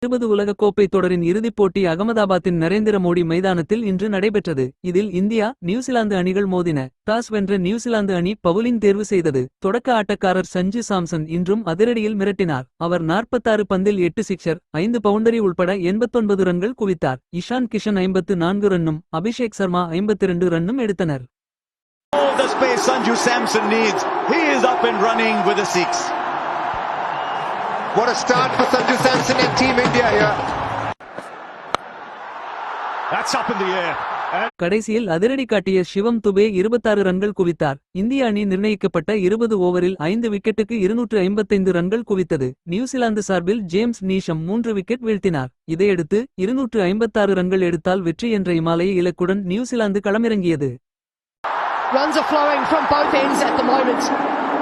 20 உலகக்கோப்பை தொடரின் இறுதிப் போட்டி அகமதாபாத்தின் நரேந்திர மோடி மைதானத்தில் இன்று நடைபெற்றது. இதில் இந்தியா நியூசிலாந்து அணிகள் மோதின. டாஸ் வென்ற நியூசிலாந்து அணி பவுலிங் தேர்வு செய்தது. தொடக்க ஆட்டக்காரர் சஞ்சு சாம்சன் இன்றும் அதிரடியில் மிரட்டினார். அவர் 46 பந்தில் 8 சிக்ஸர் 5 பவுண்டரி உள்பட 89 ரன்கள் குவித்தார். இஷான் கிஷன் 54 ரன்னும் அபிஷேக் சர்மா 52 ரன்னும் எடுத்தனர். All the space Sanju Samson needs. He is up and running with a six. What a start for Sanju Samson and Team India here. That's up in the air. கடைசியில் அதிரடி காட்டிய சிவம் துபே 26 ரன்கள் குவித்தார். இந்திய அணி நிர்ணயிக்கப்பட்ட 20 ஓவரில் 5 விக்கெட்டுக்கு 255 ரன்கள் குவித்தது. நியூசிலாந்து சார்பில் ஜேம்ஸ் நீஷம் 3 விக்கெட் வீழ்த்தினார். இதையடுத்து 256 ரன்கள் எடுத்தால் வெற்றி என்ற இமாலய இலக்குடன் New Zealand களமிறங்கியது. Runs are flowing from both ends at the moment.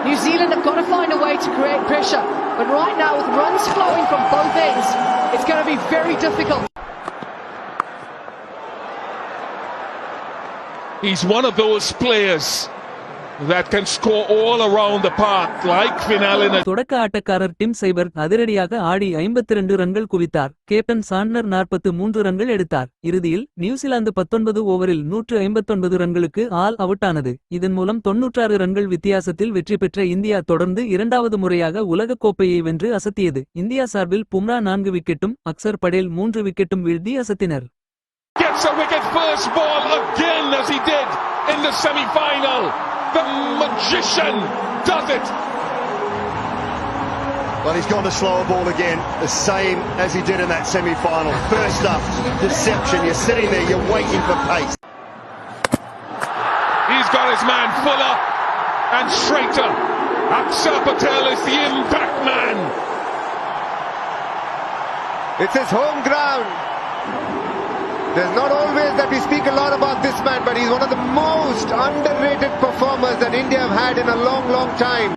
New Zealand have got to find a way to create pressure. But right now, with runs flowing from both ends, it's going to be very difficult. He's one of those players that can score all around the park, like Finale. தொடக்க ஆட்டக்காரர் dim சைபர் அதிரடியாக ஆடி 52 ரன்கள் குவித்தார். Captain Santner 43 ரன்கள் எடுத்தார். இறுதியில் New Zealand 19 ஓவரில் 159 ரன்களுக்கு all out ஆனது. இதன் மூலம் 96 ரன்கள் வித்தியாசத்தில் வெற்றி பெற்ற இந்தியா தொடர்ந்து இரண்டாவது முறையாக உலகக் கோப்பையை வென்று அசத்தியது. இந்தியா சார்பில் பும்ரா 4 விக்கெட்டும் அக்சர் படேல் 3 விக்கெட்டும் வீழ்த்தி அசத்தினர். Gets a wicket first ball again as he did in the semi-final. The magician does it. Well, he's gone to slower ball again, the same as he did in that semi-final. First up, deception. You're sitting there, you're waiting for pace. He's got his man Fuller and straighter. Akshar Patel is the impact man. It's his home ground. There's not always that we speak a lot about this man, but he's one of the most underrated performers that India have had in a long, long time.